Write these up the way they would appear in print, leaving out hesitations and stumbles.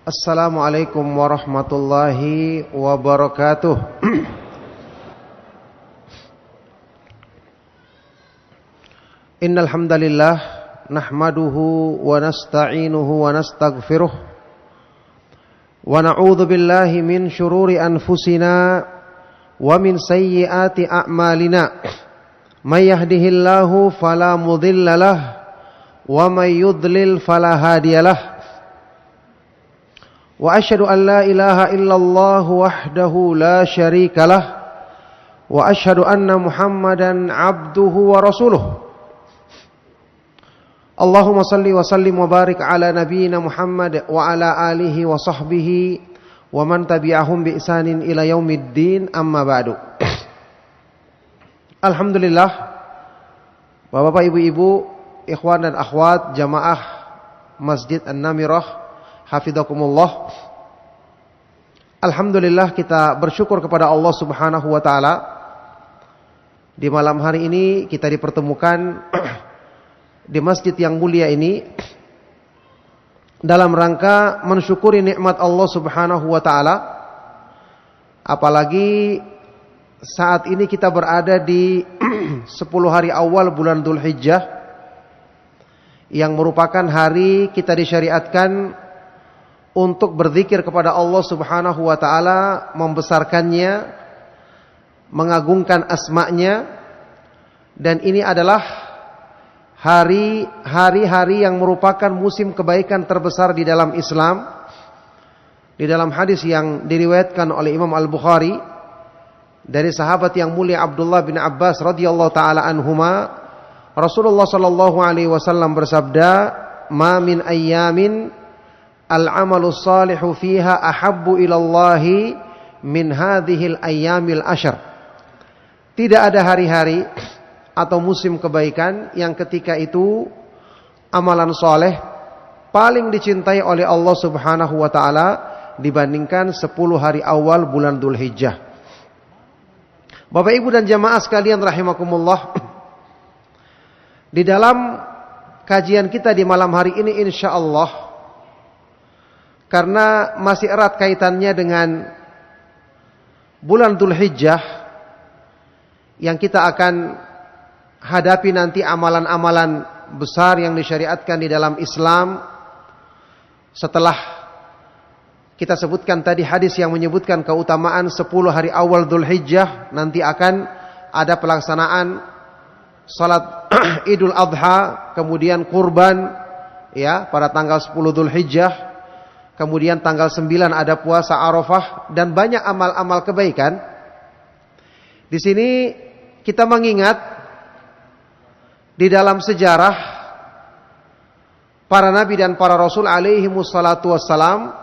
Assalamualaikum warahmatullahi wabarakatuh. Innal hamdalillah nahmaduhu wa nasta'inuhu wa nastaghfiruh wa na'udzu billahi min shururi anfusina wa min sayyiati a'malina. May yahdihillahu fala mudhillalah wa may yudlil fala hadiyalah. Wa asyhadu an la ilaha illallah wahdahu la syarika lah wa asyhadu anna Muhammadan abduhu wa rasuluh. Allahumma salli wa sallim wa barik ala nabiyyina Muhammad wa ala alihi wa sahbihi wa man tabi'ahum bi ihsanin ila yaumiddin, amma ba'du. Alhamdulillah, Bapak-bapak, ibu-ibu, ikhwan dan akhwat jamaah Masjid An-Namirah, hafizakumullah. Alhamdulillah, kita bersyukur kepada Allah Subhanahu wa taala. Di malam hari ini kita dipertemukan di masjid yang mulia ini dalam rangka mensyukuri nikmat Allah Subhanahu wa taala. Apalagi saat ini kita berada di 10 hari awal bulan Dzulhijjah, yang merupakan hari kita disyariatkan untuk berzikir kepada Allah Subhanahu wa taala, membesarkannya, mengagungkan asma-Nya. Dan ini adalah hari-hari yang merupakan musim kebaikan terbesar di dalam Islam. Di dalam hadis yang diriwayatkan oleh Imam Al-Bukhari dari sahabat yang mulia Abdullah bin Abbas radhiyallahu taala anhuma, Rasulullah sallallahu alaihi wasallam bersabda, "Ma min ayyamin al-amalu salihu fiha ahabbu ilallahi min hadhil ayyamil ashar." Tidak ada hari-hari atau musim kebaikan yang ketika itu amalan soleh paling dicintai oleh Allah Subhanahu wa taala dibandingkan 10 hari awal bulan Dzulhijjah. Bapak, Ibu dan jamaah sekalian rahimakumullah, di dalam kajian kita di malam hari ini insyaallah, karena masih erat kaitannya dengan bulan Dzulhijjah yang kita akan hadapi nanti, amalan-amalan besar yang disyariatkan di dalam Islam. Setelah kita sebutkan tadi hadis yang menyebutkan keutamaan 10 hari awal Dzulhijjah, nanti akan ada pelaksanaan salat Idul Adha, kemudian kurban ya pada tanggal 10 Dzulhijjah. Kemudian tanggal 9 ada puasa Arafah dan banyak amal-amal kebaikan. Di sini kita mengingat di dalam sejarah para nabi dan para rasul alaihi wassalatu wassalam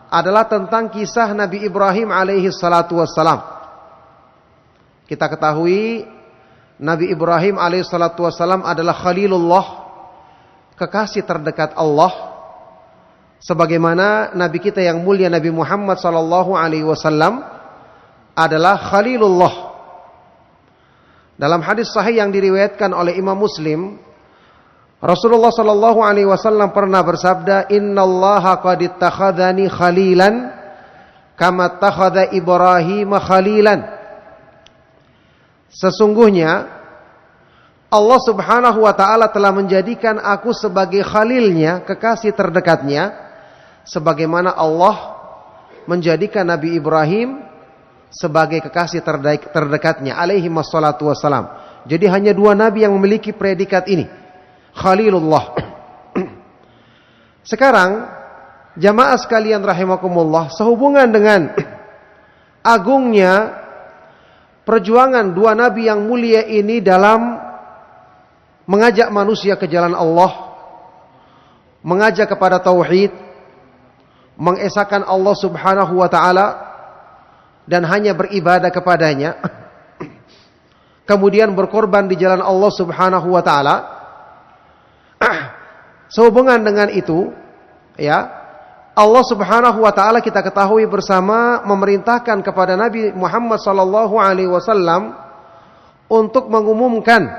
adalah tentang kisah Nabi Ibrahim alaihi salatu wassalam. Kita ketahui Nabi Ibrahim alaihi salatu wassalam adalah Khalilullah, kekasih terdekat Allah. Sebagaimana Nabi kita yang mulia Nabi Muhammad sallallahu alaihi wasallam adalah Khalilullah. Dalam hadis sahih yang diriwayatkan oleh Imam Muslim, Rasulullah sallallahu alaihi wasallam pernah bersabda, "Innallaha qad ittakhadhani khalilan kama ittakhadha Ibrahim khalilan." Sesungguhnya Allah Subhanahu wa taala telah menjadikan aku sebagai khalilnya, kekasih terdekatnya, sebagaimana Allah menjadikan Nabi Ibrahim sebagai kekasih terdekatnya alaihi wassalatu wassalam. Jadi hanya 2 nabi yang memiliki predikat ini, Khalilullah. Sekarang jamaah sekalian rahimakumullah, sehubungan dengan agungnya perjuangan 2 nabi yang mulia ini dalam mengajak manusia ke jalan Allah, mengajak kepada tauhid, mengesahkan Allah Subhanahu wa taala dan hanya beribadah kepadanya, kemudian berkorban di jalan Allah Subhanahu wa taala. Sehubungan dengan itu, ya, Allah Subhanahu wa taala kita ketahui bersama memerintahkan kepada Nabi Muhammad sallallahu alaihi wasallam untuk mengumumkan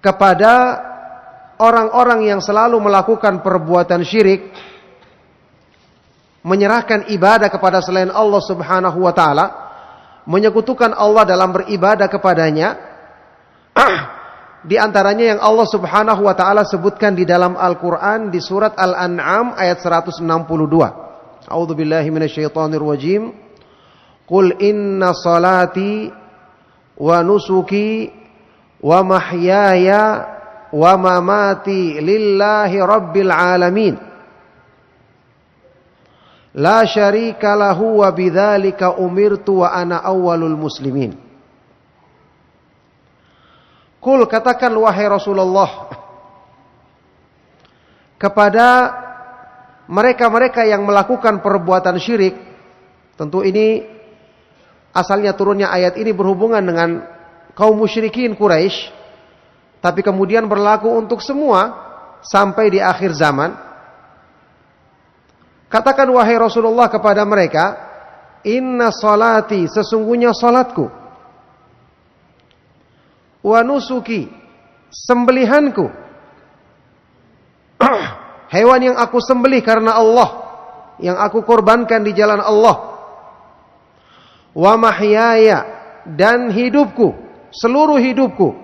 kepada orang-orang yang selalu melakukan perbuatan syirik menyerahkan ibadah kepada selain Allah Subhanahu wa taala, menyekutukan Allah dalam beribadah kepadanya, di antaranya yang Allah Subhanahu wa taala sebutkan di dalam Al-Qur'an di surat Al-An'am ayat 162. A'udzubillahi minasyaitonir rajim. Qul inna salati wa nusuki wa mahyaya wa mamati lillahi rabbil alamin. La syarika lahu wa bidzalika umirtu wa ana awwalul muslimin. Qul, katakan wahai Rasulullah kepada mereka-mereka yang melakukan perbuatan syirik. Tentu ini asalnya turunnya ayat ini berhubungan dengan kaum musyrikin Quraisy, tapi kemudian berlaku untuk semua sampai di akhir zaman. Katakan wahai Rasulullah kepada mereka, inna salati, sesungguhnya salatku, wa nusuki, sembelihanku, hewan yang aku sembelih karena Allah, yang aku korbankan di jalan Allah, wa mahyaya, dan hidupku, seluruh hidupku,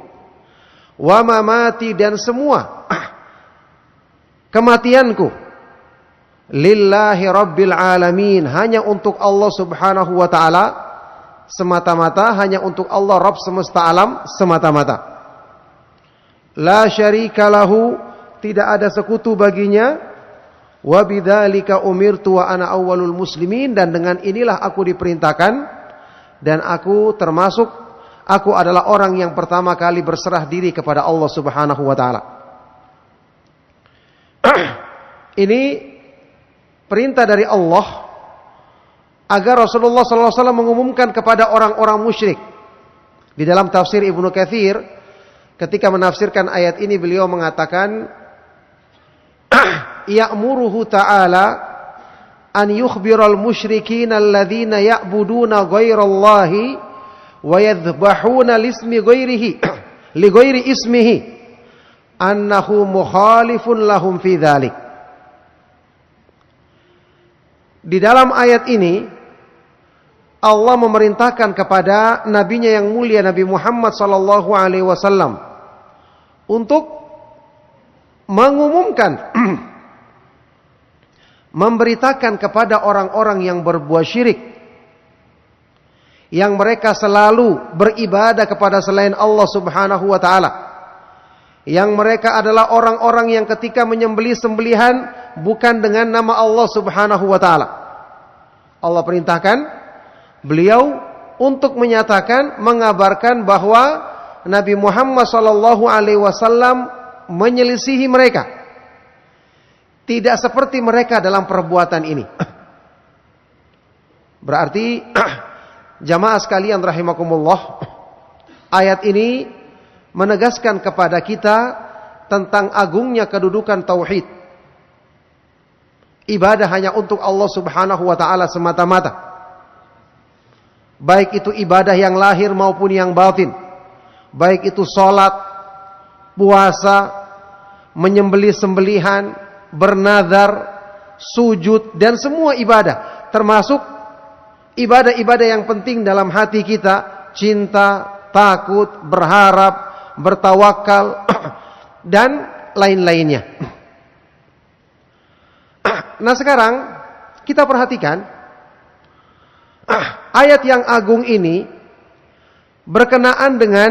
wa mamati, dan semua kematianku, lillahi rabbil alamin, hanya untuk Allah Subhanahu wa ta'ala semata-mata, hanya untuk Allah Rabb semesta alam semata-mata. La syarika lahu, tidak ada sekutu baginya. Wa bidzalika umirtu wa ana awwalul muslimin, dan dengan inilah aku diperintahkan dan aku adalah orang yang pertama kali berserah diri kepada Allah Subhanahu wa taala. Ini perintah dari Allah agar Rasulullah SAW mengumumkan kepada orang-orang musyrik. Di dalam tafsir Ibnu Katsir, ketika menafsirkan ayat ini, beliau mengatakan, ya'muruhu ta'ala an yukhbiral musyrikin alladzina ya'buduna ghairallahi wa yadhbahuna lismi ghairihi li ghairi ismihi annahu mukhalifun lahum fi dzalik. Di dalam ayat ini Allah memerintahkan kepada nabinya yang mulia Nabi Muhammad sallallahu alaihi wasallam untuk mengumumkan memberitakan kepada orang-orang yang berbuat syirik, yang mereka selalu beribadah kepada selain Allah Subhanahu wa taala, yang mereka adalah orang-orang yang ketika menyembelih sembelihan bukan dengan nama Allah Subhanahu wa taala. Allah perintahkan beliau untuk menyatakan, mengabarkan bahwa Nabi Muhammad sallallahu alaihi wasallam menyelisihi mereka. Tidak seperti mereka dalam perbuatan ini. Berarti jamaah sekalian rahimakumullah, ayat ini menegaskan kepada kita tentang agungnya kedudukan tauhid. Ibadah hanya untuk Allah Subhanahu wa taala semata-mata. Baik itu ibadah yang lahir maupun yang batin. Baik itu salat, puasa, menyembelih sembelihan, bernazar, sujud, dan semua ibadah, termasuk ibadah-ibadah yang penting dalam hati kita, cinta, takut, berharap, bertawakal, dan lain-lainnya. Nah sekarang kita perhatikan ayat yang agung ini berkenaan dengan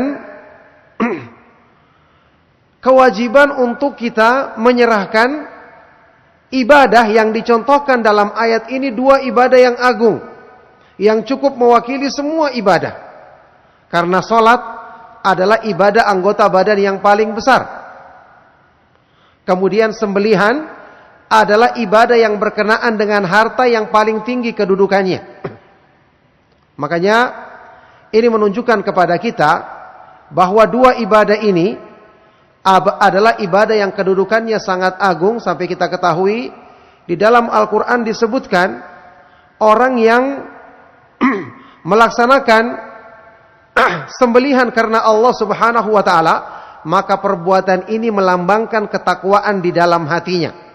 kewajiban untuk kita menyerahkan ibadah yang dicontohkan dalam ayat ini, dua ibadah yang agung yang cukup mewakili semua ibadah. Karena salat adalah ibadah anggota badan yang paling besar. Kemudian sembelihan adalah ibadah yang berkenaan dengan harta yang paling tinggi kedudukannya. Makanya ini menunjukkan kepada kita bahwa dua ibadah ini adalah ibadah yang kedudukannya sangat agung, sampai kita ketahui di dalam Al-Quran disebutkan orang yang melaksanakan sembelihan karena Allah Subhanahu wa taala, maka perbuatan ini melambangkan ketakwaan di dalam hatinya.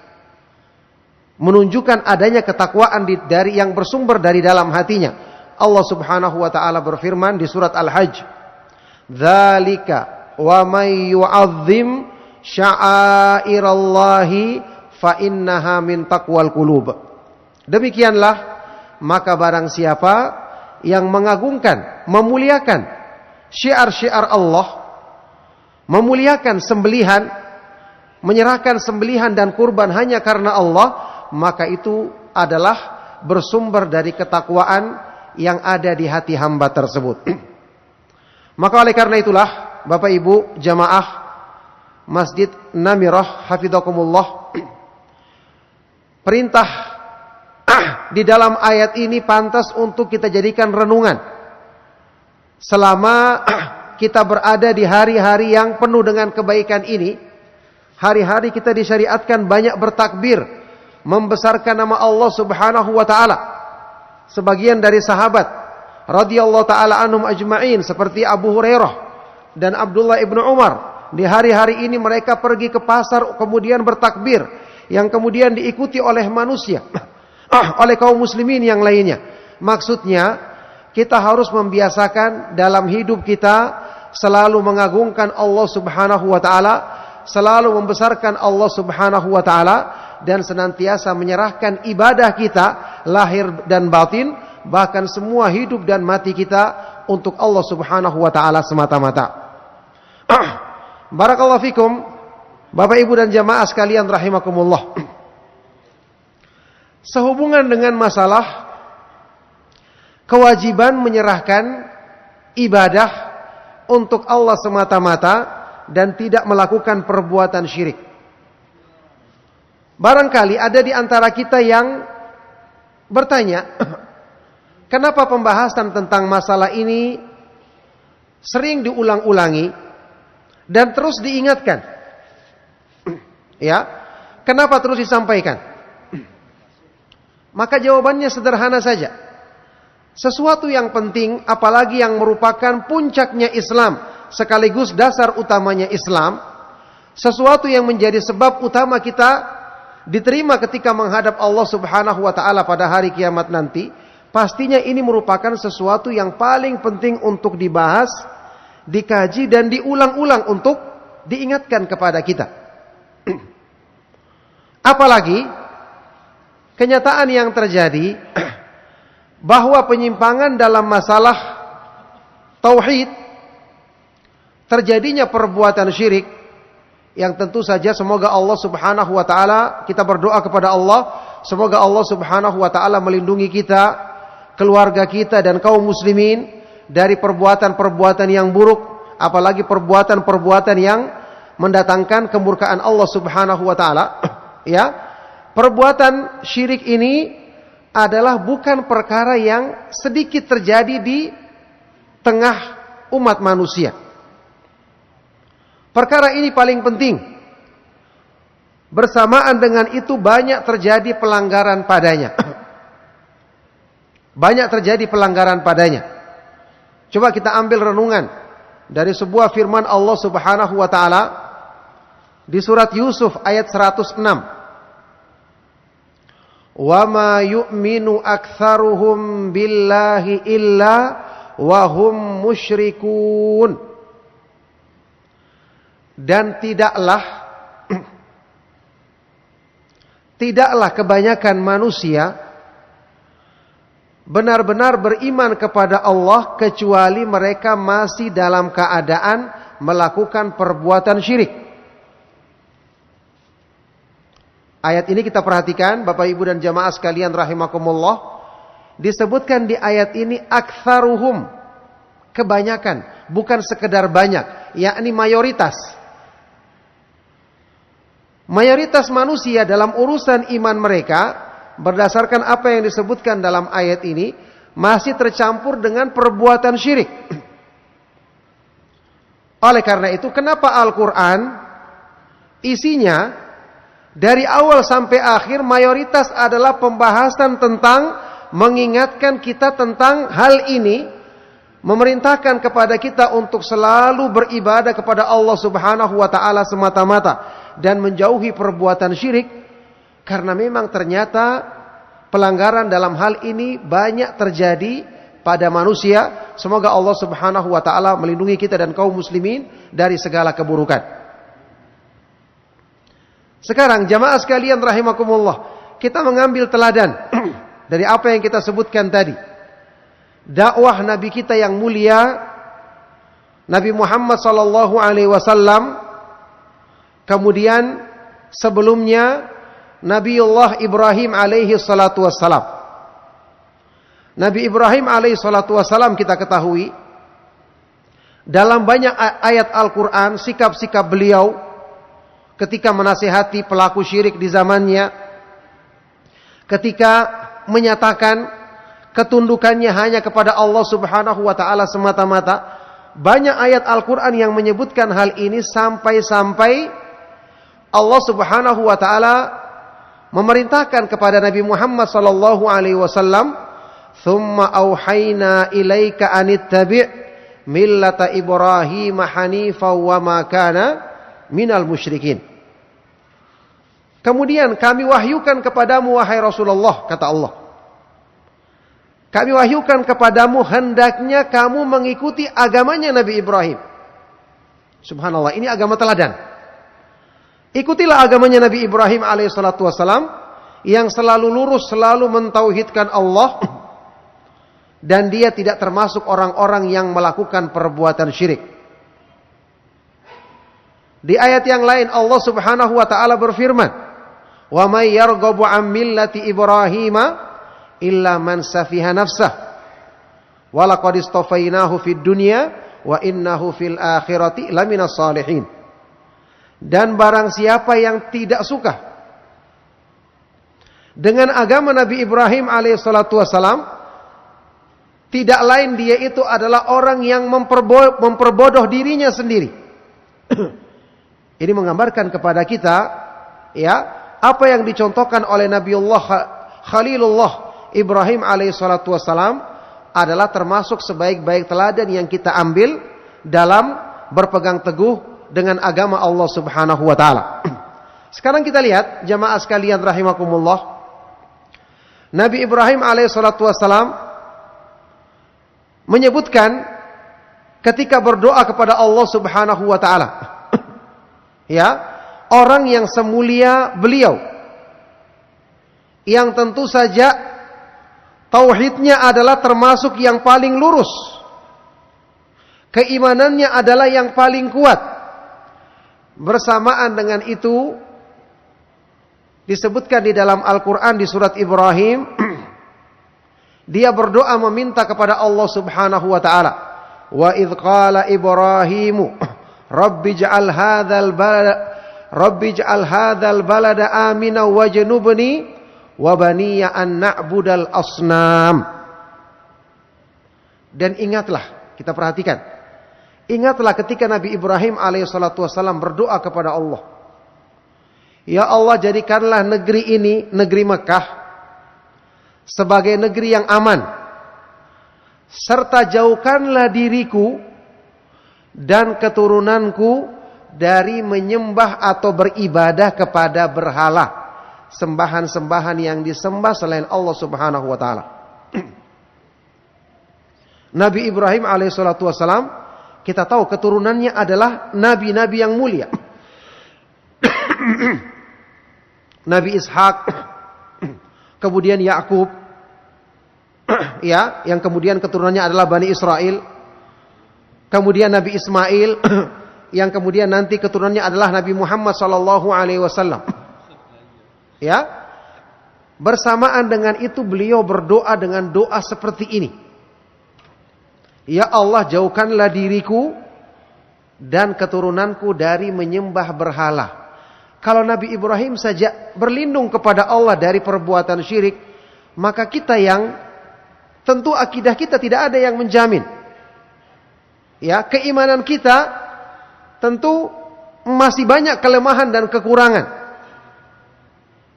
menunjukkan adanya ketakwaan dari yang bersumber dari dalam hatinya. Allah Subhanahu wa taala berfirman di surat Al-Hajj, "Dzalika wa may yu'azzim sya'airallahi fa innaha min taqwal qulub." Demikianlah, maka barang siapa yang mengagungkan, memuliakan syiar-syiar Allah, memuliakan sembelihan, menyerahkan sembelihan dan kurban hanya karena Allah, maka itu adalah bersumber dari ketakwaan yang ada di hati hamba tersebut. Maka oleh karena itulah, Bapak Ibu jamaah Masjid Namirah hafizakumullah, perintah di dalam ayat ini pantas untuk kita jadikan renungan selama kita berada di hari-hari yang penuh dengan kebaikan ini. Hari-hari kita disyariatkan banyak bertakbir, membesarkan nama Allah Subhanahu wa taala. Sebagian dari sahabat radhiyallahu taala anhum ajma'in seperti Abu Hurairah dan Abdullah ibnu Umar, di hari-hari ini mereka pergi ke pasar kemudian bertakbir, yang kemudian diikuti oleh manusia, oleh kaum muslimin yang lainnya. Maksudnya kita harus membiasakan dalam hidup kita selalu mengagungkan Allah Subhanahu wa taala, selalu membesarkan Allah Subhanahu wa taala, dan senantiasa menyerahkan ibadah kita lahir dan batin, bahkan semua hidup dan mati kita untuk Allah Subhanahu wa taala semata-mata. Barakallahu fikum, Bapak Ibu dan jamaah sekalian rahimakumullah. Sehubungan dengan masalah kewajiban menyerahkan ibadah untuk Allah semata-mata dan tidak melakukan perbuatan syirik. Barangkali ada di antara kita yang bertanya, kenapa pembahasan tentang masalah ini sering diulang-ulangi dan terus diingatkan? Ya, kenapa terus disampaikan? Maka jawabannya sederhana saja. Sesuatu yang penting, apalagi yang merupakan puncaknya Islam, sekaligus dasar utamanya Islam, sesuatu yang menjadi sebab utama kita diterima ketika menghadap Allah Subhanahu wa taala pada hari kiamat nanti, pastinya ini merupakan sesuatu yang paling penting untuk dibahas, dikaji dan diulang-ulang untuk diingatkan kepada kita. Apalagi kenyataan yang terjadi bahwa penyimpangan dalam masalah tauhid, terjadinya perbuatan syirik, yang tentu saja semoga Allah Subhanahu wa taala, kita berdoa kepada Allah, semoga Allah Subhanahu wa taala melindungi kita, keluarga kita dan kaum muslimin dari perbuatan-perbuatan yang buruk, apalagi perbuatan-perbuatan yang mendatangkan kemurkaan Allah Subhanahu wa taala. Ya, perbuatan syirik ini adalah bukan perkara yang sedikit terjadi di tengah umat manusia. Perkara ini paling penting. Bersamaan dengan itu banyak terjadi pelanggaran padanya. Banyak terjadi pelanggaran padanya. Coba kita ambil renungan dari sebuah firman Allah Subhanahu wa taala di surat Yusuf ayat 106. Wa ma yu'minu aktsaruhum billahi illa wa hum musyrikun. Dan tidaklah kebanyakan manusia benar-benar beriman kepada Allah kecuali mereka masih dalam keadaan melakukan perbuatan syirik. Ayat ini kita perhatikan Bapak Ibu dan jamaah sekalian rahimakumullah. Disebutkan di ayat ini aktsaruhum, kebanyakan, bukan sekedar banyak, yakni mayoritas. Mayoritas manusia dalam urusan iman mereka, berdasarkan apa yang disebutkan dalam ayat ini, masih tercampur dengan perbuatan syirik. Oleh karena itu, kenapa Al-Quran isinya dari awal sampai akhir mayoritas adalah pembahasan tentang mengingatkan kita tentang hal ini, memerintahkan kepada kita untuk selalu beribadah kepada Allah Subhanahu wa taala semata-mata dan menjauhi perbuatan syirik. Karena memang ternyata pelanggaran dalam hal ini banyak terjadi pada manusia. Semoga Allah Subhanahu wa taala melindungi kita dan kaum muslimin dari segala keburukan. Sekarang jamaah sekalian rahimakumullah, kita mengambil teladan dari apa yang kita sebutkan tadi. Dakwah Nabi kita yang mulia, Nabi Muhammad sallallahu alaihi wasallam, kemudian sebelumnya Nabiullah Ibrahim alaihi salatu wassalam. Nabi Ibrahim alaihi salatu wassalam kita ketahui dalam banyak ayat Al-Quran, sikap-sikap beliau ketika menasihati pelaku syirik di zamannya, ketika menyatakan ketundukannya hanya kepada Allah Subhanahu wa taala semata-mata. Banyak ayat Al-Quran yang menyebutkan hal ini sampai-sampai Allah Subhanahu wa taala memerintahkan kepada Nabi Muhammad sallallahu alaihi wasallam, "Tsumma auhayna ilaika anittabi' millata Ibrahim hanifan wa ma kana minal musyrikin." Kemudian kami wahyukan kepadamu wahai Rasulullah, kata Allah. Kami wahyukan kepadamu hendaknya kamu mengikuti agamanya Nabi Ibrahim. Subhanallah, ini agama teladan. Ikutilah agamanya Nabi Ibrahim alaihissalatu wassalam yang selalu lurus, selalu mentauhidkan Allah, dan dia tidak termasuk orang-orang yang melakukan perbuatan syirik. Di ayat yang lain Allah Subhanahu wa taala berfirman, "Wa may yarghabu 'an millati Ibrahim illa man safiha nafsah wa laqad istafainahu fid dunya wa innahu fil akhirati laminas salihin." Dan barang siapa yang tidak suka dengan agama Nabi Ibrahim alaihissalatu wassalam, tidak lain dia itu adalah orang yang memperbodoh dirinya sendiri. Ini menggambarkan kepada kita, ya, apa yang dicontohkan oleh Nabiullah Khalilullah Ibrahim alaihissalatu wassalam adalah termasuk sebaik-baik teladan yang kita ambil dalam berpegang teguh dengan agama Allah Subhanahu wa taala. Sekarang kita lihat jamaah sekalian rahimakumullah. Nabi Ibrahim alaihissalatu wassalam menyebutkan ketika berdoa kepada Allah Subhanahu wa taala. Ya, orang yang semulia beliau, yang tentu saja tauhidnya adalah termasuk yang paling lurus, keimanannya adalah yang paling kuat. Bersamaan dengan itu disebutkan di dalam Al-Quran di surat Ibrahim, dia berdoa meminta kepada Allah Subhanahu wa taala, "Wa idz qala Ibrahimu Rabbi ij'al hadzal balada amina wajnubni wa baniya an na'budal asnam." Dan ingatlah, kita perhatikan, ingatlah ketika Nabi Ibrahim alaihissalatu wassalam berdoa kepada Allah, "Ya Allah, jadikanlah negeri ini, negeri Mekah, sebagai negeri yang aman, serta jauhkanlah diriku dan keturunanku dari menyembah atau beribadah kepada berhala, sembahan-sembahan yang disembah selain Allah Subhanahu wa taala." Nabi Ibrahim alaihissalatu wassalam, kita tahu keturunannya adalah nabi-nabi yang mulia. Nabi Ishak, kemudian Yakub, ya, yang kemudian keturunannya adalah Bani Israel. Kemudian Nabi Ismail, yang kemudian nanti keturunannya adalah Nabi Muhammad sallallahu alaihi wasallam. Ya. Bersamaan dengan itu beliau berdoa dengan doa seperti ini. "Ya Allah, jauhkanlah diriku dan keturunanku dari menyembah berhala." Kalau Nabi Ibrahim saja berlindung kepada Allah dari perbuatan syirik, maka kita yang tentu akidah kita tidak ada yang menjamin. Ya, keimanan kita tentu masih banyak kelemahan dan kekurangan.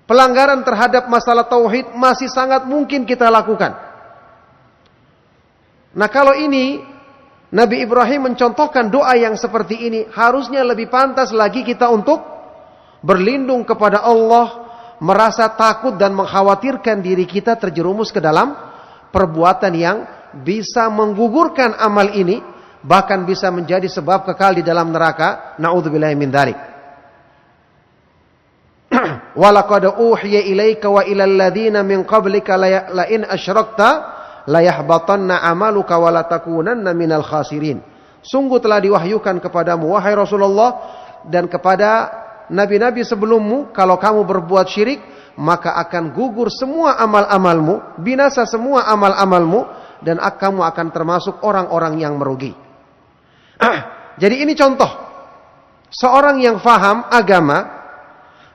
Pelanggaran terhadap masalah tauhid masih sangat mungkin kita lakukan. Nah, kalau ini Nabi Ibrahim mencontohkan doa yang seperti ini, harusnya lebih pantas lagi kita untuk berlindung kepada Allah, merasa takut dan mengkhawatirkan diri kita terjerumus ke dalam perbuatan yang bisa menggugurkan amal ini, bahkan bisa menjadi sebab kekal di dalam neraka. Na'udzubillahi min dzalik. Walaqad uhiya ilaika wa ilal ladzina min qablika la in asyrakta la yahbatanna amaluka wa la takunanna minal khasirin. Sungguh telah diwahyukan kepadamu wahai Rasulullah dan kepada nabi-nabi sebelummu, kalau kamu berbuat syirik maka akan gugur semua amal-amalmu, binasa semua amal-amalmu, dan kamu akan termasuk orang-orang yang merugi. Jadi ini contoh seorang yang faham agama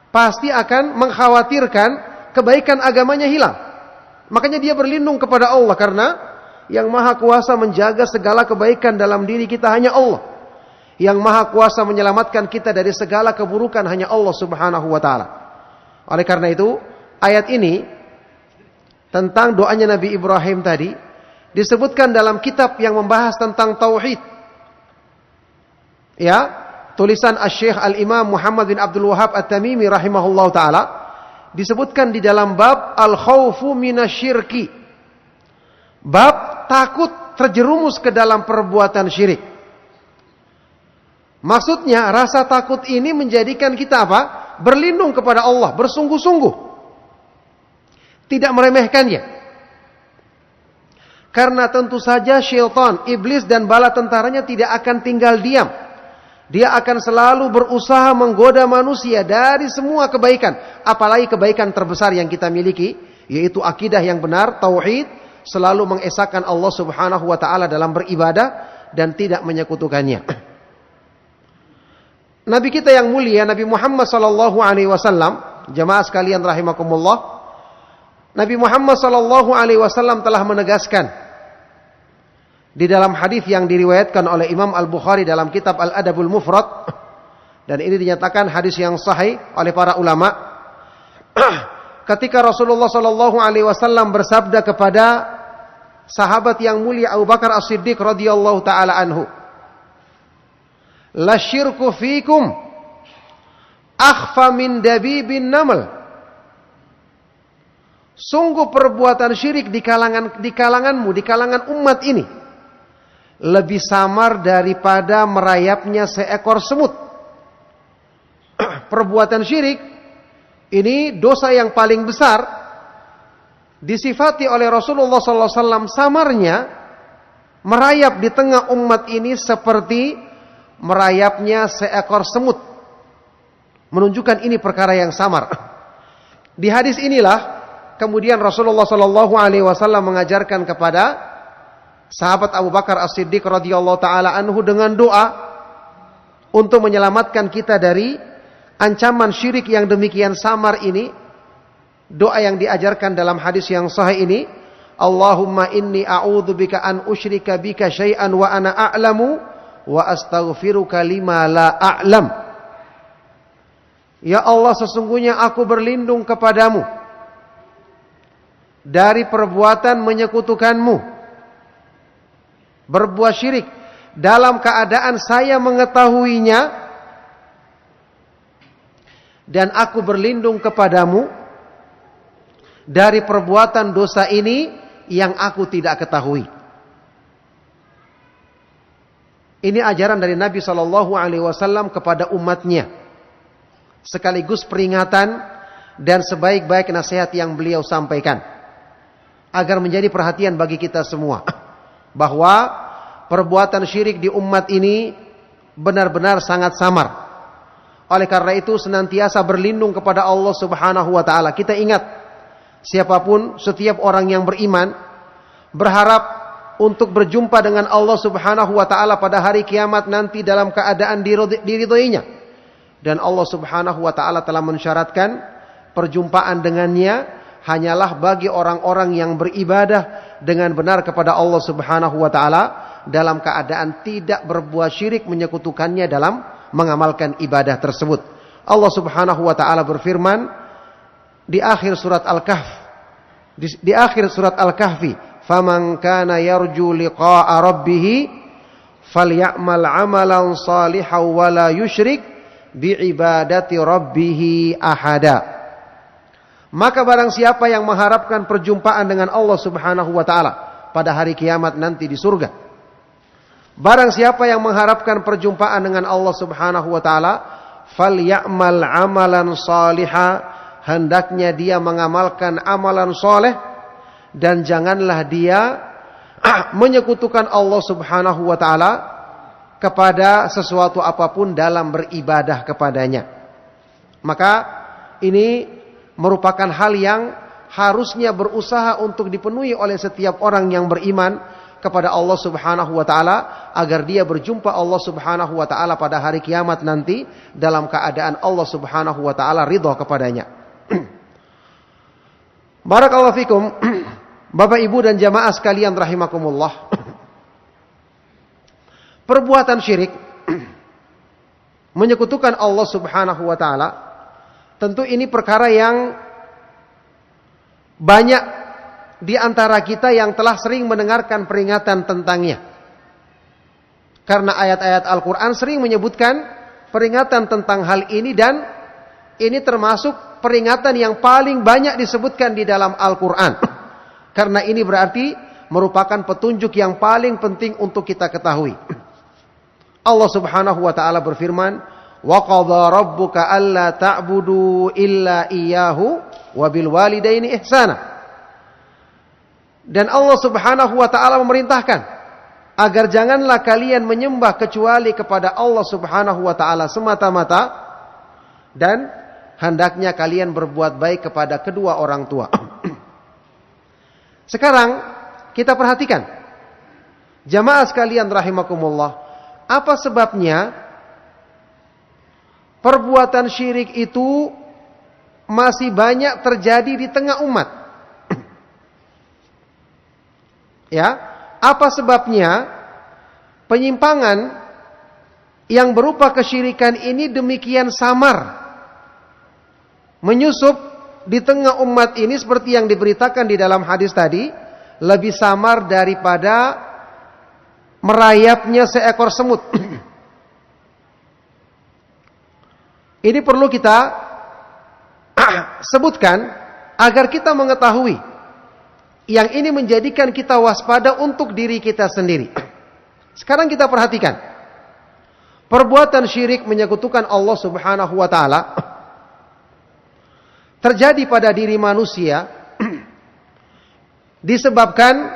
pasti akan mengkhawatirkan kebaikan agamanya hilang. Makanya dia berlindung kepada Allah, karena yang maha kuasa menjaga segala kebaikan dalam diri kita hanya Allah. Yang maha kuasa menyelamatkan kita dari segala keburukan hanya Allah subhanahu wa ta'ala. Oleh karena itu, ayat ini tentang doanya Nabi Ibrahim tadi disebutkan dalam kitab yang membahas tentang tauhid. Ya, tulisan Asy-Syaikh Al-Imam Muhammad bin Abdul Wahhab At-Tamimi rahimahullahu taala, disebutkan di dalam bab al-khaufu minasyirki. Bab takut terjerumus ke dalam perbuatan syirik. Maksudnya rasa takut ini menjadikan kita apa? Berlindung kepada Allah, bersungguh-sungguh. Tidak meremehkannya. Karena tentu saja syaitan, iblis dan bala tentaranya tidak akan tinggal diam. Dia akan selalu berusaha menggoda manusia dari semua kebaikan. Apalagi kebaikan terbesar yang kita miliki, yaitu akidah yang benar, tauhid, selalu mengesahkan Allah subhanahu wa ta'ala dalam beribadah dan tidak menyekutukannya. Nabi kita yang mulia, Nabi Muhammad sallallahu alaihi wasallam, jemaah sekalian rahimakumullah, Nabi Muhammad sallallahu alaihi wasallam telah menegaskan di dalam hadis yang diriwayatkan oleh Imam Al-Bukhari dalam kitab Al-Adabul Mufrad, dan ini dinyatakan hadis yang sahih oleh para ulama, ketika Rasulullah sallallahu alaihi wasallam bersabda kepada sahabat yang mulia Abu Bakar As-Siddiq radhiyallahu taala anhu, la syirku fikum akhfa min dabibin naml. Sungguh perbuatan syirik di kalanganmu, di kalangan umat ini, lebih samar daripada merayapnya seekor semut. Perbuatan syirik ini dosa yang paling besar, disifati oleh Rasulullah SAW samarnya, merayap di tengah umat ini seperti merayapnya seekor semut. Menunjukkan ini perkara yang samar. Di hadis inilah kemudian Rasulullah sallallahu alaihi wasallam mengajarkan kepada sahabat Abu Bakar As-Siddiq radhiyallahu taala anhu dengan doa untuk menyelamatkan kita dari ancaman syirik yang demikian samar ini. Doa yang diajarkan dalam hadis yang sahih ini, Allahumma inni a'udzubika an usyrika bika syai'an wa ana a'lamu wa astaghfiruka lima la a'lam. Ya Allah, sesungguhnya aku berlindung kepadamu dari perbuatan menyekutukanmu, berbuat syirik dalam keadaan saya mengetahuinya, dan aku berlindung kepadamu dari perbuatan dosa ini yang aku tidak ketahui. Ini ajaran dari Nabi SAW kepada umatnya, sekaligus peringatan dan sebaik-baik nasihat yang beliau sampaikan, agar menjadi perhatian bagi kita semua, bahwa perbuatan syirik di umat ini benar-benar sangat samar. Oleh karena itu senantiasa berlindung kepada Allah subhanahu wa ta'ala. Kita ingat, siapapun, setiap orang yang beriman berharap untuk berjumpa dengan Allah subhanahu wa ta'ala pada hari kiamat nanti dalam keadaan diridhoinya. Dan Allah subhanahu wa ta'ala telah mensyaratkan perjumpaan dengannya hanyalah bagi orang-orang yang beribadah dengan benar kepada Allah subhanahu wa ta'ala dalam keadaan tidak berbuat syirik menyekutukannya dalam mengamalkan ibadah tersebut. Allah subhanahu wa ta'ala berfirman di akhir surat Al-Kahf, di akhir surat Al-Kahfi, faman kana yarju liqa'a rabbih falyamal amalan salihan wa la yusyrik bi'ibadati rabbih ahada. Maka barang siapa yang mengharapkan perjumpaan dengan Allah Subhanahu wa taala pada hari kiamat nanti di surga. Barang siapa yang mengharapkan perjumpaan dengan Allah Subhanahu wa taala, falyamal amalan salihah, hendaknya dia mengamalkan amalan soleh dan janganlah dia menyekutukan Allah Subhanahu wa taala kepada sesuatu apapun dalam beribadah kepadanya. Maka ini merupakan hal yang harusnya berusaha untuk dipenuhi oleh setiap orang yang beriman kepada Allah Subhanahu wa taala agar dia berjumpa Allah Subhanahu wa taala pada hari kiamat nanti dalam keadaan Allah Subhanahu wa taala ridha kepadanya. Barakallahu fikum. Bapak Ibu dan jamaah sekalian rahimakumullah. Perbuatan syirik menyekutukan Allah Subhanahu wa taala, tentu ini perkara yang banyak di antara kita yang telah sering mendengarkan peringatan tentangnya. Karena ayat-ayat Al-Quran sering menyebutkan peringatan tentang hal ini, dan ini termasuk peringatan yang paling banyak disebutkan di dalam Al-Quran. Karena ini berarti merupakan petunjuk yang paling penting untuk kita ketahui. Allah Subhanahu wa taala berfirman, "Wa qadha rabbuka alla ta'budu illa iyyahu wa bil walidaini ihsana." Dan Allah Subhanahu wa taala memerintahkan agar janganlah kalian menyembah kecuali kepada Allah Subhanahu wa taala semata-mata, dan hendaknya kalian berbuat baik kepada kedua orang tua. Sekarang kita perhatikan, jamaah sekalian rahimakumullah, apa sebabnya perbuatan syirik itu masih banyak terjadi di tengah umat? Ya, apa sebabnya penyimpangan yang berupa kesyirikan ini demikian samar menyusup di tengah umat ini seperti yang diberitakan di dalam hadis tadi, lebih samar daripada merayapnya seekor semut. Ini perlu kita sebutkan agar kita mengetahui yang ini menjadikan kita waspada untuk diri kita sendiri. Sekarang kita perhatikan perbuatan syirik menyekutukan Allah Subhanahu wa taala terjadi pada diri manusia disebabkan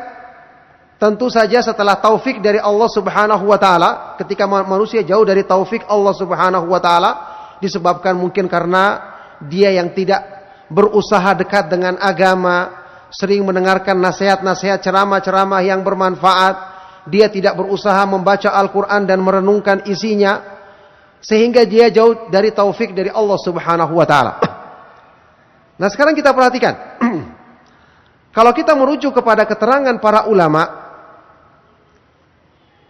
tentu saja setelah taufik dari Allah Subhanahu wa taala. Ketika manusia jauh dari taufik Allah Subhanahu wa taala, disebabkan mungkin karena dia yang tidak berusaha dekat dengan agama, sering mendengarkan nasihat-nasihat, ceramah-ceramah yang bermanfaat, dia tidak berusaha membaca Al-Quran dan merenungkan isinya, sehingga dia jauh dari taufik dari Allah Subhanahu wa taala. Nah, sekarang kita perhatikan. Kalau kita merujuk kepada keterangan para ulama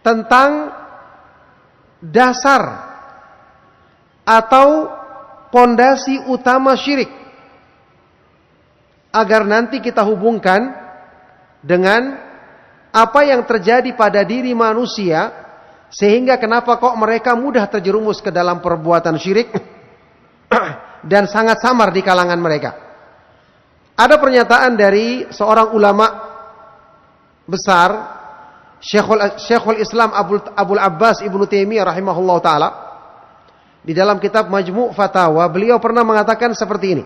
tentang dasar atau pondasi utama syirik, agar nanti kita hubungkan dengan apa yang terjadi pada diri manusia, sehingga kenapa kok mereka mudah terjerumus ke dalam perbuatan syirik dan sangat samar di kalangan mereka. Ada pernyataan dari seorang ulama besar, Syekhul Islam Abul Abbas Ibnu Taimiyah rahimahullah ta'ala. Di dalam kitab Majmu' Fatawa, beliau pernah mengatakan seperti ini.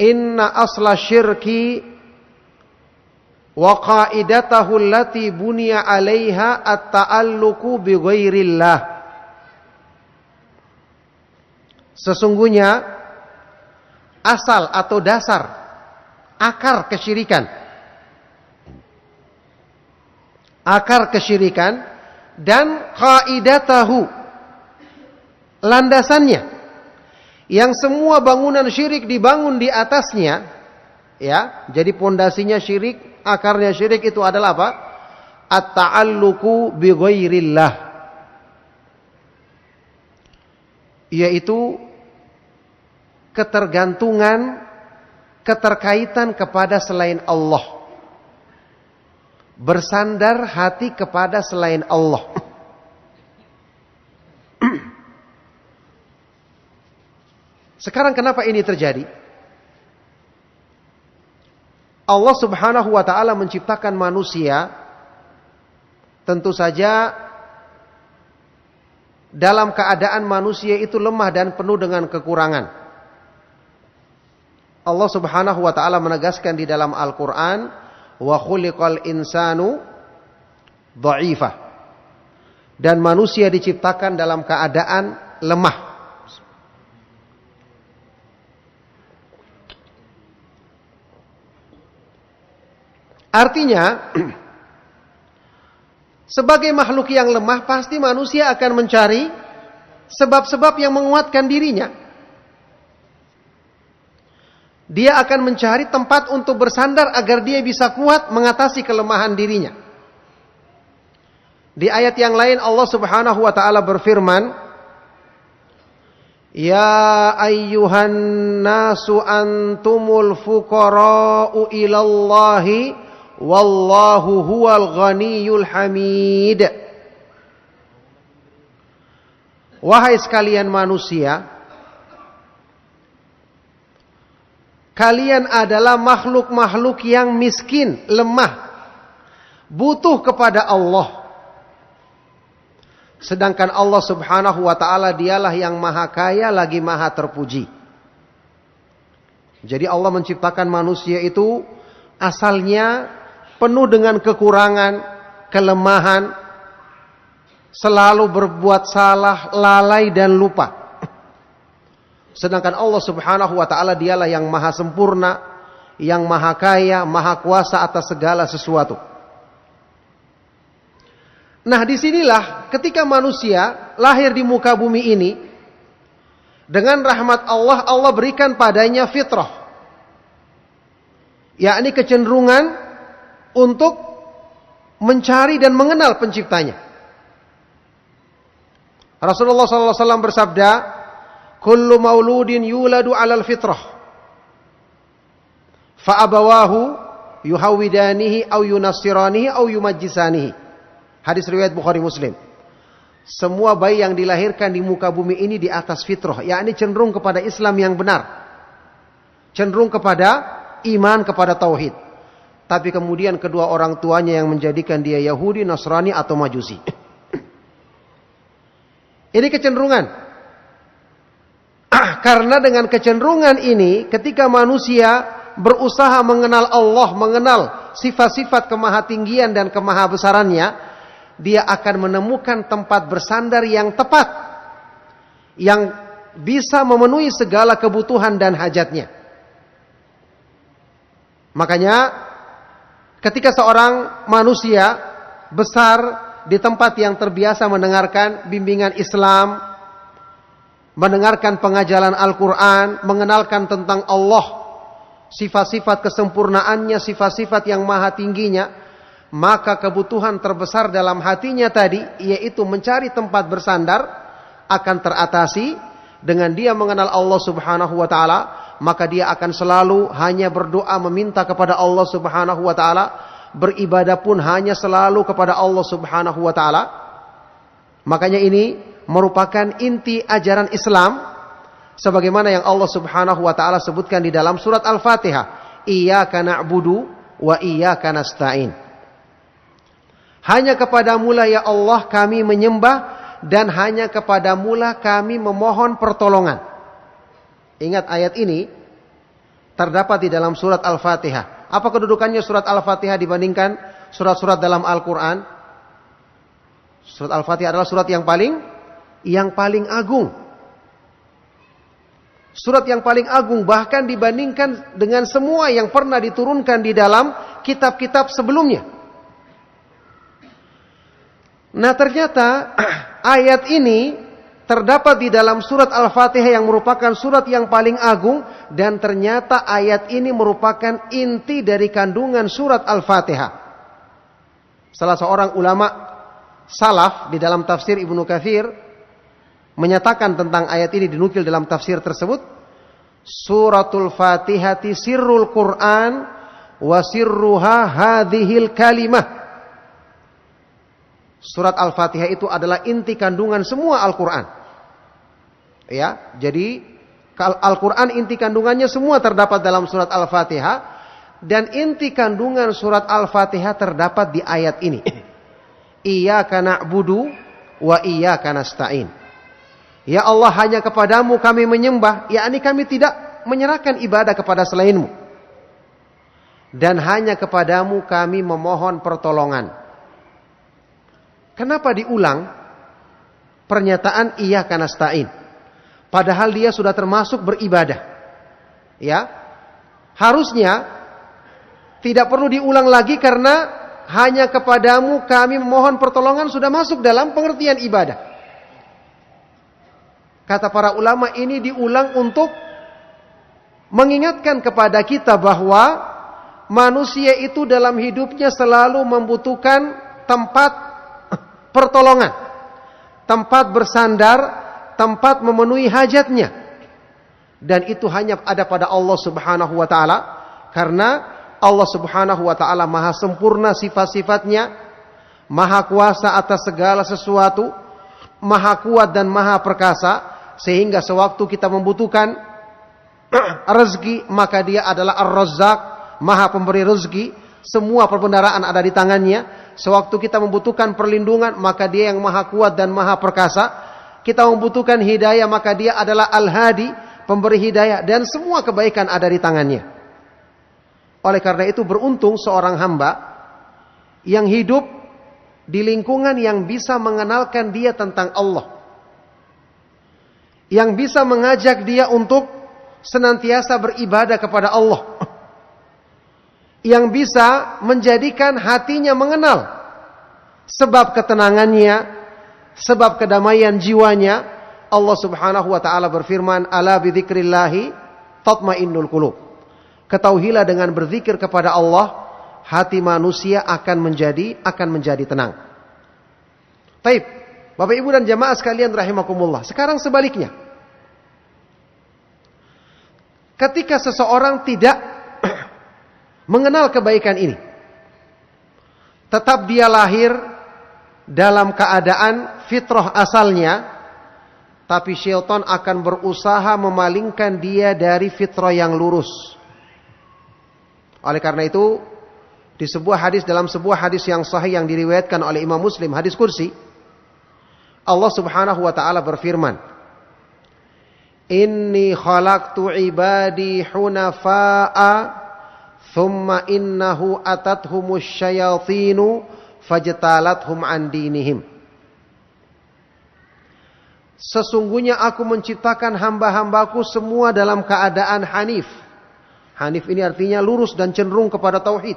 Inna asla syirki wa qaidatahu allati buniya 'alaiha at-ta'alluqu bi ghairillah. Sesungguhnya asal atau dasar, akar kesyirikan dan qaidatahu, landasannya, yang semua bangunan syirik dibangun di atasnya, ya. Jadi pondasinya syirik, akarnya syirik itu adalah apa? At-ta'alluqu bi ghairillah, yaitu ketergantungan, keterkaitan kepada selain Allah. Bersandar hati kepada selain Allah. Sekarang kenapa ini terjadi? Allah Subhanahu wa taala menciptakan manusia tentu saja dalam keadaan manusia itu lemah dan penuh dengan kekurangan. Allah Subhanahu wa taala menegaskan di dalam Al-Qur'an, "Wa khuliqal insanu dha'ifah." Dan manusia diciptakan dalam keadaan lemah. Artinya, sebagai makhluk yang lemah, pasti manusia akan mencari sebab-sebab yang menguatkan dirinya. Dia akan mencari tempat untuk bersandar agar dia bisa kuat mengatasi kelemahan dirinya. Di ayat yang lain Allah Subhanahu wa taala berfirman, "Ya ayyuhan nasu antumul fuqara'u ilallahi wallahu huwal ghaniyul hamid." Wahai sekalian manusia, kalian adalah makhluk-makhluk yang miskin, lemah, butuh kepada Allah. Sedangkan Allah Subhanahu wa taala dialah yang maha kaya lagi maha terpuji. Jadi Allah menciptakan manusia itu asalnya penuh dengan kekurangan, kelemahan, selalu berbuat salah, lalai dan lupa. Sedangkan Allah Subhanahu wa taala dialah yang maha sempurna, yang maha kaya, maha kuasa atas segala sesuatu. Nah, disinilah ketika manusia lahir di muka bumi ini, dengan rahmat Allah, Allah berikan padanya fitrah, yakni kecenderungan untuk mencari dan mengenal penciptanya. Rasulullah SAW bersabda, "Kullu mauludin yuladu alal fitrah, fa'abawahu yuhawidanihi au yunassiranihi au yumajjisanihi." Hadis riwayat Bukhari Muslim. Semua bayi yang dilahirkan di muka bumi ini di atas fitrah, yakni cenderung kepada Islam yang benar, cenderung kepada iman, kepada tauhid. Tapi kemudian kedua orang tuanya yang menjadikan dia Yahudi, Nasrani atau Majusi. Ini kecenderungan. Karena dengan kecenderungan ini, ketika manusia berusaha mengenal Allah, mengenal sifat-sifat kemahatinggian dan kemahabesarannya, dia akan menemukan tempat bersandar yang tepat, yang bisa memenuhi segala kebutuhan dan hajatnya. Makanya ketika seorang manusia besar di tempat yang terbiasa mendengarkan bimbingan Islam, mendengarkan pengajaran Al-Quran, mengenalkan tentang Allah, sifat-sifat kesempurnaannya, sifat-sifat yang maha tingginya, maka kebutuhan terbesar dalam hatinya tadi, yaitu mencari tempat bersandar, akan teratasi dengan dia mengenal Allah Subhanahu wa taala. Maka dia akan selalu hanya berdoa meminta kepada Allah Subhanahu wa taala, beribadah pun hanya selalu kepada Allah Subhanahu wa taala. Makanya ini merupakan inti ajaran Islam, sebagaimana yang Allah Subhanahu wa taala sebutkan di dalam surat Al-Fatihah, "Iyyaka na'budu wa iyyaka nasta'in." Hanya kepadamu-lah ya Allah kami menyembah, dan hanya kepadamu-lah kami memohon pertolongan. Ingat, ayat ini terdapat di dalam surat Al-Fatihah. Apa kedudukannya surat Al-Fatihah dibandingkan surat-surat dalam Al-Quran? Surat Al-Fatihah adalah surat yang paling agung. Surat yang paling agung, bahkan dibandingkan dengan semua yang pernah diturunkan di dalam kitab-kitab sebelumnya. Nah, ternyata ayat ini terdapat di dalam surat Al-Fatihah yang merupakan surat yang paling agung, dan ternyata ayat ini merupakan inti dari kandungan surat Al-Fatihah. Salah seorang ulama salaf di dalam tafsir Ibnu Katsir menyatakan tentang ayat ini, dinukil dalam tafsir tersebut, "Suratul Fatihati sirrul Qur'an wa sirruha hadhil kalimah." Surat Al-Fatihah itu adalah inti kandungan semua Al-Quran. Ya, jadi Al-Quran inti kandungannya semua terdapat dalam surat Al-Fatihah. Dan inti kandungan surat Al-Fatihah terdapat di ayat ini. Iyyaka na'budu wa iyyaka nasta'in. Ya Allah, hanya kepadamu kami menyembah. Yakni kami tidak menyerahkan ibadah kepada selainmu. Dan hanya kepadamu kami memohon pertolongan. Kenapa diulang pernyataan iyyaka nasta'in? Padahal dia sudah termasuk beribadah. Ya. Harusnya tidak perlu diulang lagi karena hanya kepadamu kami memohon pertolongan sudah masuk dalam pengertian ibadah. Kata para ulama, ini diulang untuk mengingatkan kepada kita bahwa manusia itu dalam hidupnya selalu membutuhkan tempat pertolongan, tempat bersandar, tempat memenuhi hajatnya. Dan itu hanya ada pada Allah Subhanahu wa taala, karena Allah Subhanahu wa taala maha sempurna sifat-sifatnya, maha kuasa atas segala sesuatu, maha kuat dan maha perkasa, sehingga sewaktu kita membutuhkan rezeki, maka dia adalah Ar-Razzaq, maha pemberi rezeki. Semua perbendaharaan ada di tangannya. Sewaktu kita membutuhkan perlindungan, maka dia yang maha kuat dan maha perkasa. Kita membutuhkan hidayah, maka dia adalah Al-Hadi, pemberi hidayah. Dan semua kebaikan ada di tangannya. Oleh karena itu beruntung seorang hamba yang hidup di lingkungan yang bisa mengenalkan dia tentang Allah. Yang bisa mengajak dia untuk senantiasa beribadah kepada Allah. Yang bisa menjadikan hatinya mengenal sebab ketenangannya, sebab kedamaian jiwanya. Allah Subhanahu wa taala berfirman, "Ala bidzikrillahi tatmainnul qulub." Ketahuilah dengan berzikir kepada Allah, hati manusia akan menjadi tenang. Baik, Bapak Ibu dan jamaah sekalian rahimakumullah. Sekarang sebaliknya. Ketika seseorang tidak mengenal kebaikan ini, tetap dia lahir dalam keadaan fitrah asalnya, tapi syaitan akan berusaha memalingkan dia dari fitrah yang lurus. Oleh karena itu, dalam sebuah hadis yang sahih yang diriwayatkan oleh Imam Muslim, hadis kursi, Allah Subhanahu wa taala berfirman, "Inni khalaqtu ibadi hunafa'a thumma innahu atathumus syayatinu fajtalathum an dinihim." Sesungguhnya aku menciptakan hamba-hambaku semua dalam keadaan hanif. Hanif ini artinya lurus dan cenderung kepada tauhid.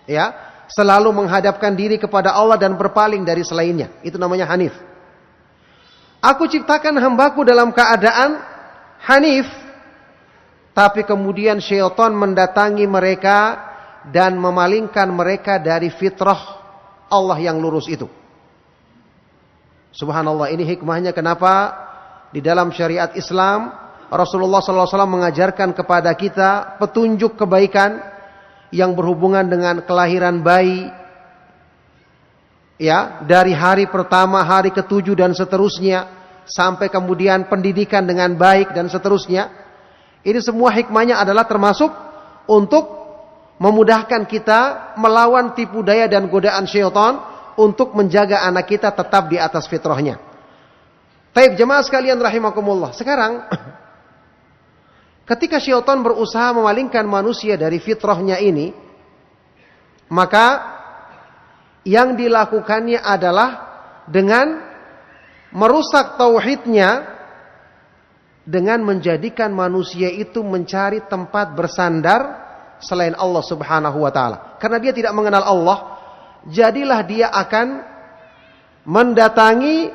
Ya, selalu menghadapkan diri kepada Allah dan berpaling dari selainnya. Itu namanya hanif. Aku ciptakan hambaku dalam keadaan hanif, tapi kemudian syaitan mendatangi mereka dan memalingkan mereka dari fitrah Allah yang lurus itu. Subhanallah, ini hikmahnya kenapa di dalam syariat Islam Rasulullah SAW mengajarkan kepada kita petunjuk kebaikan yang berhubungan dengan kelahiran bayi, ya, dari hari pertama, hari ke-7 dan seterusnya, sampai kemudian pendidikan dengan baik dan seterusnya. Ini semua hikmahnya adalah termasuk untuk memudahkan kita melawan tipu daya dan godaan syaitan untuk menjaga anak kita tetap di atas fitrahnya. Taib jemaah sekalian rahimakumullah. Sekarang ketika syaitan berusaha memalingkan manusia dari fitrahnya ini, maka yang dilakukannya adalah dengan merusak tauhidnya, dengan menjadikan manusia itu mencari tempat bersandar selain Allah Subhanahu wa taala. Karena dia tidak mengenal Allah, jadilah dia akan mendatangi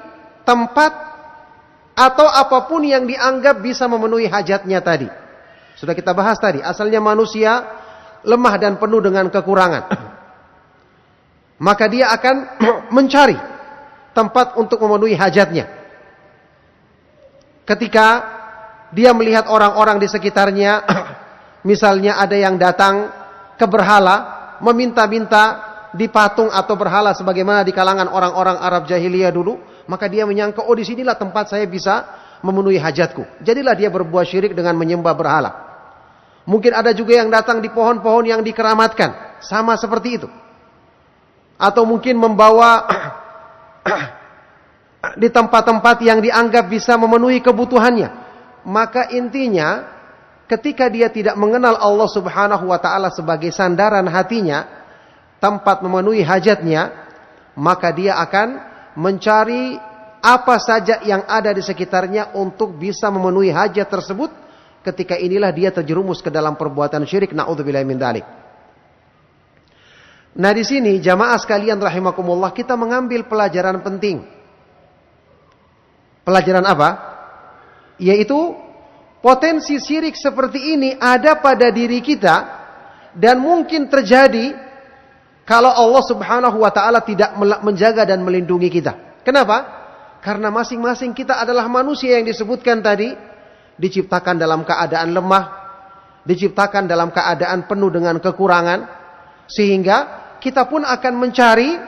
tempat atau apapun yang dianggap bisa memenuhi hajatnya tadi. Sudah kita bahas tadi, asalnya manusia lemah dan penuh dengan kekurangan. Maka dia akan mencari tempat untuk memenuhi hajatnya. Ketika dia melihat orang-orang di sekitarnya, misalnya ada yang datang ke berhala, meminta-minta di patung atau berhala sebagaimana di kalangan orang-orang Arab jahiliyah dulu, maka dia menyangka, oh disinilah tempat saya bisa memenuhi hajatku. Jadilah dia berbuat syirik dengan menyembah berhala. Mungkin ada juga yang datang di pohon-pohon yang dikeramatkan. Sama seperti itu. Atau mungkin membawa di tempat-tempat yang dianggap bisa memenuhi kebutuhannya. Maka intinya, ketika dia tidak mengenal Allah Subhanahu wa ta'ala sebagai sandaran hatinya, tempat memenuhi hajatnya, maka dia akan mencari apa saja yang ada di sekitarnya untuk bisa memenuhi hajat tersebut. Ketika inilah dia terjerumus ke dalam perbuatan syirik. Na'udzubillahi min dzalik. Nah di sini jamaah sekalian rahimakumullah, kita mengambil pelajaran penting. Pelajaran apa? Yaitu potensi syirik seperti ini ada pada diri kita dan mungkin terjadi kalau Allah Subhanahu wa ta'ala tidak menjaga dan melindungi kita. Kenapa? Karena masing-masing kita adalah manusia yang disebutkan tadi, diciptakan dalam keadaan lemah, diciptakan dalam keadaan penuh dengan kekurangan, sehingga kita pun akan mencari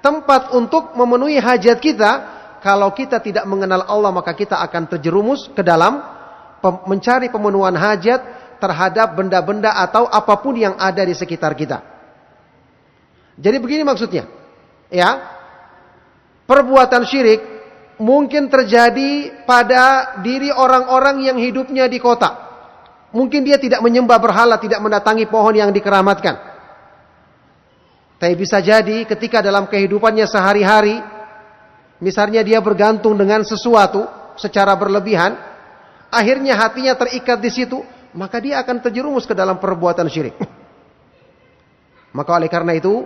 tempat untuk memenuhi hajat kita. Kalau kita tidak mengenal Allah, maka kita akan terjerumus ke dalam mencari pemenuhan hajat terhadap benda-benda atau apapun yang ada di sekitar kita. Jadi begini maksudnya, ya, perbuatan syirik mungkin terjadi pada diri orang-orang yang hidupnya di kota. Mungkin dia tidak menyembah berhala, tidak mendatangi pohon yang dikeramatkan. Tapi bisa jadi ketika dalam kehidupannya sehari-hari, misalnya dia bergantung dengan sesuatu secara berlebihan, akhirnya hatinya terikat di situ, maka dia akan terjerumus ke dalam perbuatan syirik. Maka oleh karena itu,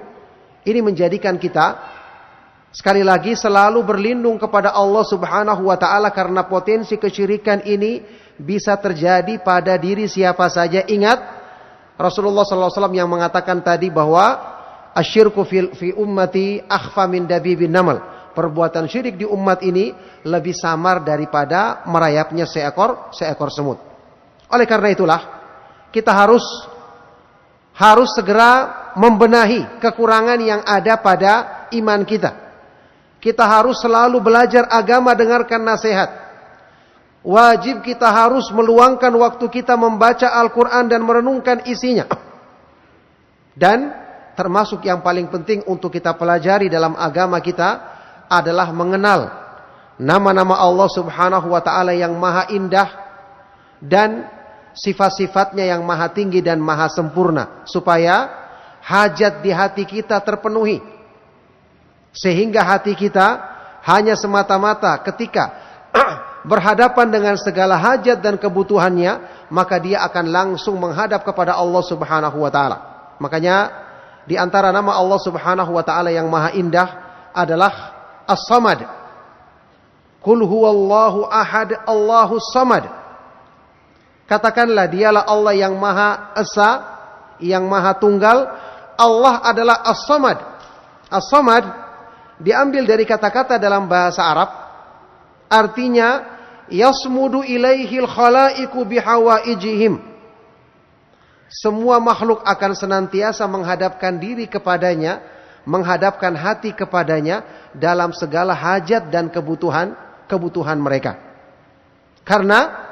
ini menjadikan kita sekali lagi selalu berlindung kepada Allah Subhanahu wa ta'ala, karena potensi kesyirikan ini bisa terjadi pada diri siapa saja. Ingat Rasulullah SAW yang mengatakan tadi bahwa asyirku fi ummati akhfa min dabibin namal. Perbuatan syirik di umat ini lebih samar daripada merayapnya seekor semut. Oleh karena itulah kita harus segera membenahi kekurangan yang ada pada iman kita. Kita harus selalu belajar agama, dengarkan nasihat. Wajib kita harus meluangkan waktu kita membaca Al-Quran dan merenungkan isinya. Dan termasuk yang paling penting untuk kita pelajari dalam agama kita adalah mengenal nama-nama Allah Subhanahu wa ta'ala yang maha indah dan sifat-sifatnya yang maha tinggi dan maha sempurna, supaya hajat di hati kita terpenuhi. Sehingga hati kita hanya semata-mata ketika berhadapan dengan segala hajat dan kebutuhannya, maka dia akan langsung menghadap kepada Allah Subhanahu wa ta'ala. Makanya di antara nama Allah Subhanahu wa ta'ala yang maha indah adalah As-Samad. Qul huwallahu ahad, Allahus samad. Katakanlah dialah Allah yang maha esa, yang maha tunggal. Allah adalah As-Samad. As-Samad diambil dari kata-kata dalam bahasa Arab, artinya yasmudu ilaihil khalaiqu bihawaijihim. Semua makhluk akan senantiasa menghadapkan diri kepadanya, menghadapkan hati kepadanya dalam segala hajat dan kebutuhan mereka. Karena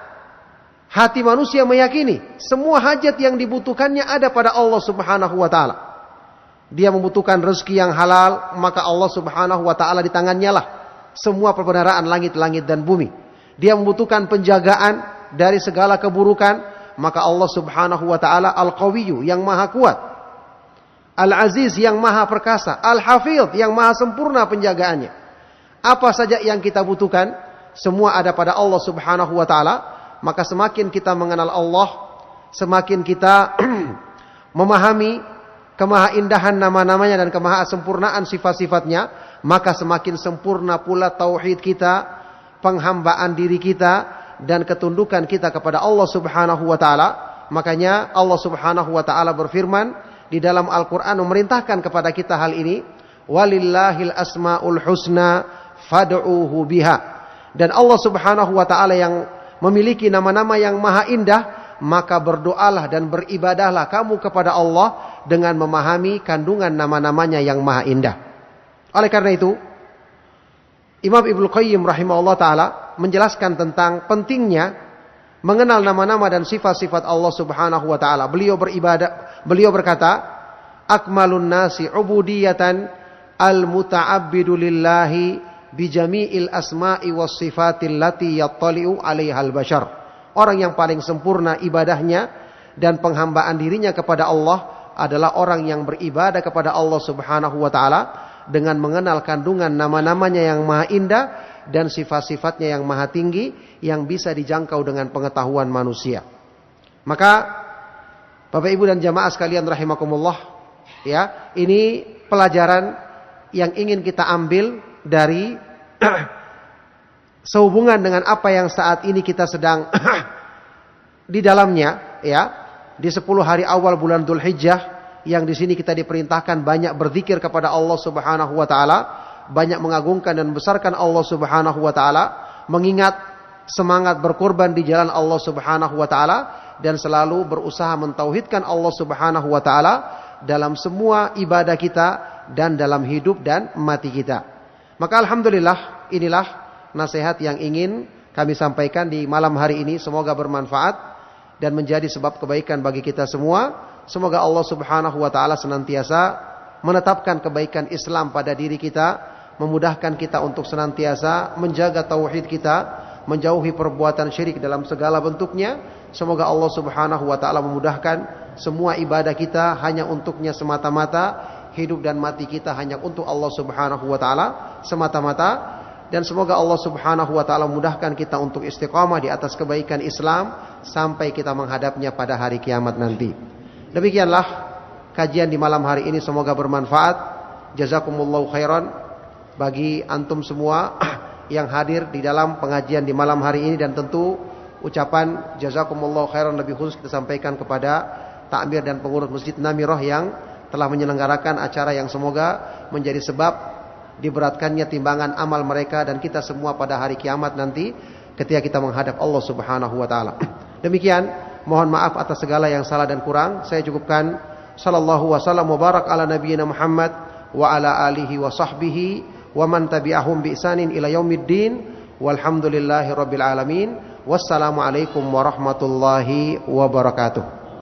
hati manusia meyakini semua hajat yang dibutuhkannya ada pada Allah Subhanahu wa ta'ala. Dia membutuhkan rezeki yang halal, maka Allah Subhanahu wa ta'ala di tangannya lah semua perbendaharaan langit-langit dan bumi. Dia membutuhkan penjagaan dari segala keburukan, maka Allah Subhanahu wa ta'ala Al-Qawiyyu yang maha kuat, Al-Aziz yang maha perkasa, Al-Hafidh yang maha sempurna penjagaannya. Apa saja yang kita butuhkan, semua ada pada Allah Subhanahu wa ta'ala. Maka semakin kita mengenal Allah, semakin kita memahami kemahaindahan nama-namanya dan kemahasempurnaan sifat-sifatnya, maka semakin sempurna pula tauhid kita, penghambaan diri kita, dan ketundukan kita kepada Allah Subhanahu wa ta'ala. Makanya Allah Subhanahu wa ta'ala berfirman di dalam Al-Quran memerintahkan kepada kita hal ini, walillahil asma'ul husna fad'uhu biha. Dan Allah Subhanahu wa ta'ala yang memiliki nama-nama yang maha indah, maka berdoalah dan beribadahlah kamu kepada Allah dengan memahami kandungan nama-namanya yang maha indah. Oleh karena itu, Imam Ibnu Qayyim rahimahullah ta'ala menjelaskan tentang pentingnya mengenal nama-nama dan sifat-sifat Allah Subhanahu wa taala. Beliau berkata, akmalun nasi ubudiyatan al-muta'abbidu lillahi bijami'il asma'i was sifatil lati yattali'u 'alaihal bashar. Orang yang paling sempurna ibadahnya dan penghambaan dirinya kepada Allah adalah orang yang beribadah kepada Allah Subhanahu wa taala dengan mengenal kandungan nama-namanya yang maha indah dan sifat-sifatnya yang maha tinggi yang bisa dijangkau dengan pengetahuan manusia. Maka Bapak Ibu dan jamaah sekalian rahimakumullah, ya, ini pelajaran yang ingin kita ambil dari sehubungan dengan apa yang saat ini kita sedang di dalamnya, ya, di 10 hari awal bulan Dzulhijjah, yang di sini kita diperintahkan banyak berzikir kepada Allah Subhanahu wa taala, banyak mengagungkan dan membesarkan Allah Subhanahu wa taala, mengingat semangat berkorban di jalan Allah Subhanahu wa taala dan selalu berusaha mentauhidkan Allah Subhanahu wa taala dalam semua ibadah kita dan dalam hidup dan mati kita. Maka alhamdulillah, inilah nasihat yang ingin kami sampaikan di malam hari ini, semoga bermanfaat dan menjadi sebab kebaikan bagi kita semua. Semoga Allah Subhanahu wa taala senantiasa menetapkan kebaikan Islam pada diri kita, memudahkan kita untuk senantiasa menjaga tauhid kita, menjauhi perbuatan syirik dalam segala bentuknya. Semoga Allah Subhanahu wa taala memudahkan semua ibadah kita hanya untuknya semata-mata, hidup dan mati kita hanya untuk Allah Subhanahu wa taala semata-mata. Dan semoga Allah Subhanahu wa taala memudahkan kita untuk istiqamah di atas kebaikan Islam sampai kita menghadapnya pada hari kiamat nanti. Demikianlah kajian di malam hari ini, semoga bermanfaat. Jazakumullahu khairan bagi antum semua yang hadir di dalam pengajian di malam hari ini, dan tentu ucapan jazakumullahu khairan lebih khusus kita sampaikan kepada takmir dan pengurus Masjid Namirah yang telah menyelenggarakan acara yang semoga menjadi sebab diberatkannya timbangan amal mereka dan kita semua pada hari kiamat nanti ketika kita menghadap Allah Subhanahu wa taala. Demikian, mohon maaf atas segala yang salah dan kurang. Saya cukupkan. Sallallahu wasallam wa barak ala nabiyyina Muhammad wa ala alihi wa sahbihi wa man tabi'ahum bi ihsanin ila yaumiddin. Walhamdulillahi rabbil alamin. Wassalamu alaikum warahmatullahi wabarakatuh.